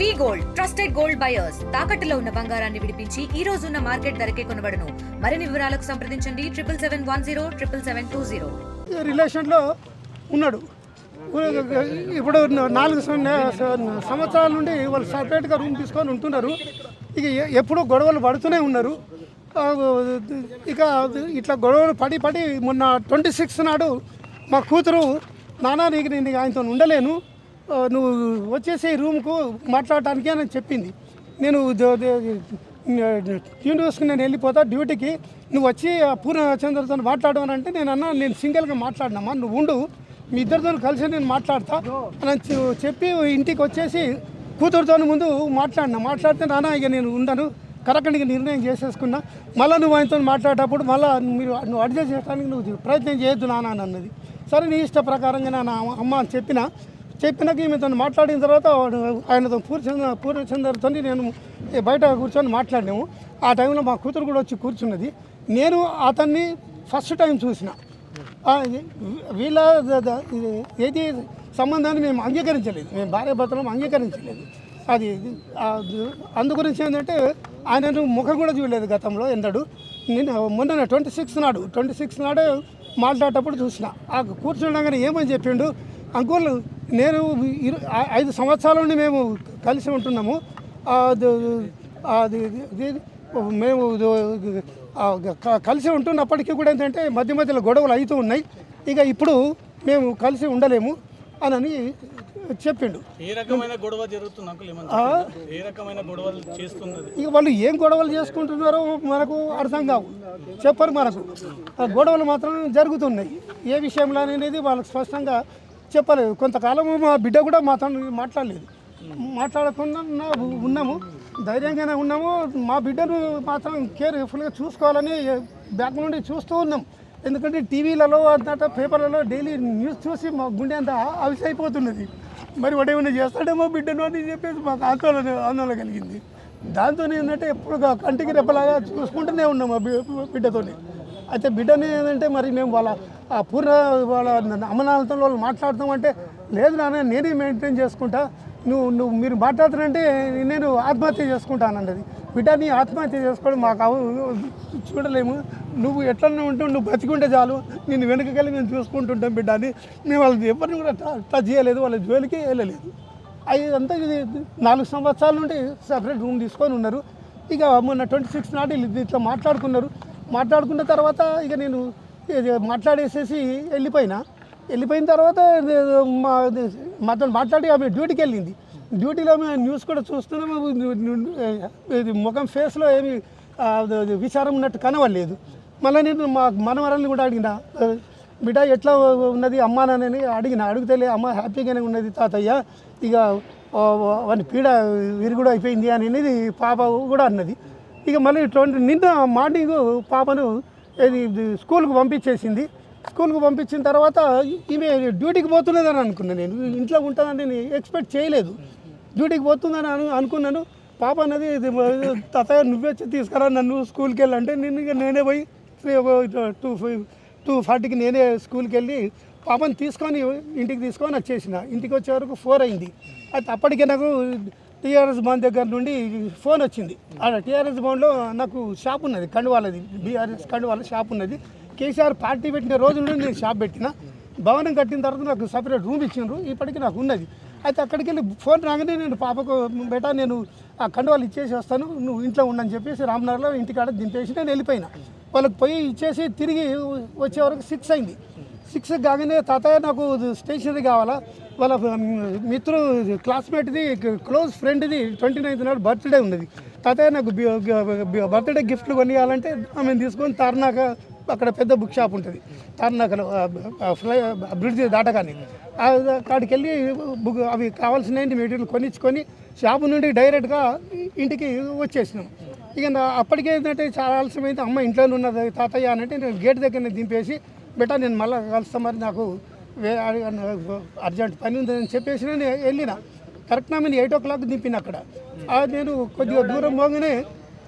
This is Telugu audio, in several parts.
వి గోల్డ్ ట్రస్టెడ్ గోల్డ్ బయర్స్ తాకట్టులో ఉన్న బంగారాన్ని విడిపించి ఈ రోజు ఉన్న మార్కెట్ ధరకే కొనబడును. మరిన్ని వివరాలకు సంప్రదించండి 7710 రిలేషన్ లో ఉన్నాడు. ఇప్పుడు 4 సంవత్సరాల నుండి వాళ్ళు సపరేట్గా రూమ్ తీసుకొని ఉంటున్నారు. ఇక ఎప్పుడూ గొడవలు పడుతూనే ఉన్నారు. ఇక ఇట్లా గొడవలు పడి మొన్న 26 నాడు మా కూతురు నానా నేను ఆయనతో ఉండలేను, నువ్వు వచ్చేసి రూమ్కు మాట్లాడటానికి అని చెప్పింది. నేను యూనివర్సిటీకి నేను వెళ్ళిపోతా డ్యూటీకి, నువ్వు వచ్చి పూర్ణచంద్రతో మాట్లాడమని అంటే నేను అన్నా నేను సింగిల్గా మాట్లాడినామా, నువ్వు ఉండు మీ ఇద్దరితో కలిసి నేను మాట్లాడతా అని చెప్పి ఇంటికి వచ్చేసి కూతురుతో ముందు మాట్లాడితే నాన్న ఇక నేను ఉండను కరెక్ట్గా నిర్ణయం చేసేసుకున్నా, మళ్ళీ నువ్వు ఆయనతో మాట్లాడేటప్పుడు మళ్ళీ నువ్వు అడ్జస్ట్ చేయడానికి నువ్వు ప్రయత్నం చేయొద్దు నాన్న అని అన్నది. సరే నీ ఇష్ట ప్రకారంగా నా అమ్మ అని చెప్పినాక ఈమెతో మాట్లాడిన తర్వాత ఆయనతో పూర్ణచంద్రతో నేను బయట కూర్చొని మాట్లాడినాము. ఆ టైంలో మా కూతురు కూడా వచ్చి కూర్చున్నది. నేను అతన్ని ఫస్ట్ టైం చూసిన. వీళ్ళ ఏది సంబంధాన్ని మేము అంగీకరించలేదు, మేము భార్యాభర్తలం అంగీకరించలేదు. అది అందుగురించి ఏంటంటే ఆయన ముఖం కూడా చూడలేదు గతంలో ఎన్నడు. నేను మొన్న 26 నాడు మాట్లాడేటప్పుడు చూసిన. ఆ కూర్చుండగానే ఏమని చెప్పిండు, అంకుల్ నేను 5 సంవత్సరాల నుండి మేము కలిసి ఉంటున్నాము, మేము కలిసి ఉంటున్నప్పటికీ కూడా ఏంటంటే మధ్యలో గొడవలు అవుతూ ఉన్నాయి, ఇక ఇప్పుడు మేము కలిసి ఉండలేము అని చెప్పిండు. ఏ రకమైన గొడవ జరుగుతుంది, ఏ రకమైన గొడవలు చేస్తున్నది, ఇక వాళ్ళు ఏం గొడవలు చేసుకుంటున్నారో మనకు అర్థం కావు, చెప్పరు మనకు. గొడవలు మాత్రం జరుగుతున్నాయి. ఏ విషయంలో అనేది వాళ్ళకి స్పష్టంగా చెప్పలేదు. కొంతకాలం మా బిడ్డ కూడా మాతో మాట్లాడకుండా ఉన్నాము, ధైర్యంగానే ఉన్నాము. మా బిడ్డను మాత్రం కేర్ఫుల్గా చూసుకోవాలని బ్యాక్ నుండి చూస్తూ ఉన్నాం. ఎందుకంటే టీవీలలో అంతటా పేపర్లలో డైలీ న్యూస్ చూసి మా గుండె అంతా ఆవిసైపోతున్నది. మరి వాడు ఏమైనా చేస్తాడేమో బిడ్డను అని చెప్పేసి మాకు ఆందోళన కలిగింది. దాంతో ఏంటంటే ఎప్పుడు కంటికి రెప్పలాగా చూసుకుంటూనే ఉన్నాం మా బిడ్డతో. అయితే బిడ్డని ఏంటంటే మరి మేము వాళ్ళ వాళ్ళ అమ్మనాలతో వాళ్ళు మాట్లాడతామంటే లేదు నాన్న నేనే మెయింటైన్ చేసుకుంటా, మీరు మాట్లాడుతారంటే నేను ఆత్మహత్య చేసుకుంటానన్నది. బిడ్డని ఆత్మహత్య చేసుకోవడం మాకు చూడలేము, నువ్వు ఎట్లనే ఉంటావు, నువ్వు బతికుంటే చాలు, నేను వెనుకకెళ్ళి మేము చూసుకుంటుంటాం బిడ్డని. మేము వాళ్ళని ఎవరిని కూడా టచ్ చేయలేదు, వాళ్ళ జోలికి వెళ్ళలేదు. అదంతా ఇది 4 సంవత్సరాల నుండి సపరేట్ రూమ్ తీసుకొని ఉన్నారు. ఇక మొన్న 26 నాడు ఇట్లా మాట్లాడుకున్న తర్వాత ఇక నేను మాట్లాడేసేసి వెళ్ళిపోయిన తర్వాత మాతో మాట్లాడి ఆమె డ్యూటీకి వెళ్ళింది. డ్యూటీలో మేము న్యూస్ కూడా చూస్తున్నాము, ముఖం ఫేస్లో ఏమి విచారం ఉన్నట్టు కనవలేదు. మళ్ళీ నేను మా మనవరాల్ని కూడా అడిగిన, బిడ్డ ఎట్లా ఉన్నది అమ్మానని అడిగితే అమ్మ హ్యాపీగానే ఉన్నది తాతయ్య, ఇక వాని పీడ విరుగుడు అయిపోయింది అని అనేది పాప కూడా అన్నది. ఇక మళ్ళీ నిన్న మార్నింగ్ పాపను స్కూల్కి పంపించిన తర్వాత ఈమె డ్యూటీకి పోతున్నదని అనుకున్నాను. నేను ఇంట్లో ఉంటానని నేను ఎక్స్పెక్ట్ చేయలేదు. డ్యూటీకి పోతుందని అనుకున్నాను. పాప అన్నది తాతయ్య నువ్వే వచ్చి తీసుకురా నన్ను స్కూల్కి వెళ్ళంటే నేనే పోయి 2:40కి నేనే స్కూల్కి వెళ్ళి పాపని ఇంటికి తీసుకొని వచ్చేసిన. ఇంటికి వచ్చే వరకు 4 అయింది. అయితే అప్పటికే నాకు టీఆర్ఎస్ భవన్ దగ్గర నుండి ఫోన్ వచ్చింది. ఆ టీఆర్ఎస్ భవన్లో నాకు షాప్ ఉన్నది, కండువాలది, బీఆర్ఎస్ కండువాల షాప్ ఉన్నది. కేసీఆర్ పార్టీ పెట్టిన రోజుల నుండి నేను షాప్ పెట్టిన. భవనం కట్టిన తర్వాత నాకు సపరేట్ రూమ్ ఇచ్చిండ్రు, ఇప్పటికీ నాకు ఉన్నది. అయితే అక్కడికి వెళ్ళి ఫోన్ రాగానే నేను పాపకు బేటా నేను ఆ కండువాలు ఇచ్చేసి వస్తాను, నువ్వు ఇంట్లో ఉండని చెప్పేసి రామ్నగర్లో ఇంటికాడ దింపేసి నేను వెళ్ళిపోయినా. వాళ్ళకి పోయి ఇచ్చేసి తిరిగి వచ్చే వరకు 6 అయింది. 6 కాగానే తాతయ్య నాకు స్టేషనరీ కావాలా, వాళ్ళ క్లాస్మేట్ది క్లోజ్ ఫ్రెండ్ది 29th నాడు బర్త్డే ఉన్నది, తాతయ్య నాకు బర్త్డే గిఫ్ట్లు కొనియాలంటే ఆమెను తీసుకొని తార్నాక అక్కడ పెద్ద బుక్ షాప్ ఉంటుంది తార్నాకలో బ్రిడ్జ్ దాటగానే అక్కడికి వెళ్ళి అవి కావాల్సిన మెటీరియల్ కొనిచ్చుకొని షాపు నుండి డైరెక్ట్గా ఇంటికి వచ్చేసినాం. ఇక అప్పటికే ఏంటంటే చాలా ఆలస్యమైతే అమ్మ ఇంట్లోనే ఉన్నది తాతయ్య అని అంటే నేను గేట్ దగ్గర దింపేసి బెటా నేను మళ్ళీ కలుస్తాను, మరి నాకు అర్జెంట్ పని ఉందని చెప్పేసి నేను వెళ్ళిన. కరెక్ట్గా నేను 8 o'clock దింపిన. అక్కడ నేను కొద్దిగా దూరం పోగానే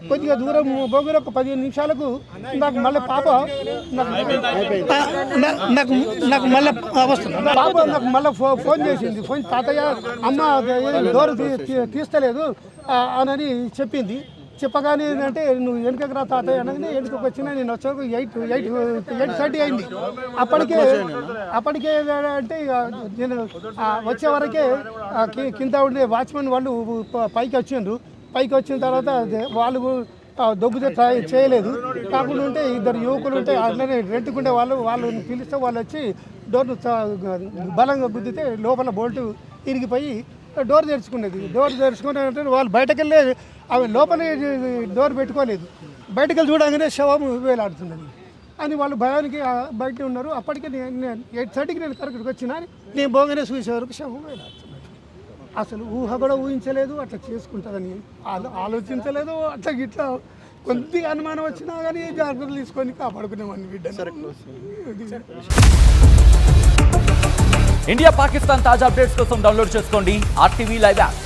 కొద్దిగా దూరం పోగిన ఒక 15 నిమిషాలకు నాకు మళ్ళీ పాప నాకు మళ్ళీ వస్తుంది పాప నాకు మళ్ళీ ఫోన్ చేసింది. ఫోన్ తాతయ్య అమ్మ డోర్ తీస్తలేదు అని చెప్పింది. చెప్పగానే ఏంటంటే నువ్వు వెనుకకు రా తాతయ్య అనగానే వెనుకకు వచ్చినా నేను వచ్చాక 8:30 అయింది. అప్పటికే అంటే నేను వచ్చే వరకే కింద ఉండే వాచ్మెన్ వాళ్ళు పైకి వచ్చిండ్రు. పైకి వచ్చిన తర్వాత వాళ్ళు దొబ్బుతే ట్రై చేయలేదు. కాకుండా ఉంటే 2 యువకులు ఉంటే అట్లనే రెంట్కుండే వాళ్ళని పిలిస్తే వాళ్ళు వచ్చి డోర్ను బలంగా గుద్దితే లోపల బోల్టు ఇరిగిపోయి డోర్ తెరుచుకునేది. డోర్ తెరుచుకునే వాళ్ళు బయటకు వెళ్ళి అవి లోపల డోర్ పెట్టుకోలేదు. బయటకు వెళ్ళి చూడగానే శవం వేలాడుతున్నది అని వాళ్ళు భయానికి బయట ఉన్నారు. అప్పటికే నేను 8:30కి నేను కరెక్ట్గా వచ్చినా నేను పోగానే చూసే వరకు శవం వేలాడుతున్నది. అసలు ఊహ కూడా ఊహించలేదు అట్లా చేసుకుంటుందని, ఆలోచించలేదు. అట్లా గిట్లా కొద్దిగా అనుమానం వచ్చినా కానీ జాగ్రత్తలు తీసుకొని కాపాడుకునేవాడిని బిడ్డ. ఇండియా పాకిస్తాన్ తాజా అప్డేట్స్ కోసం డౌన్లోడ్ చేసుకోండి RTV లైవ్ యాప్.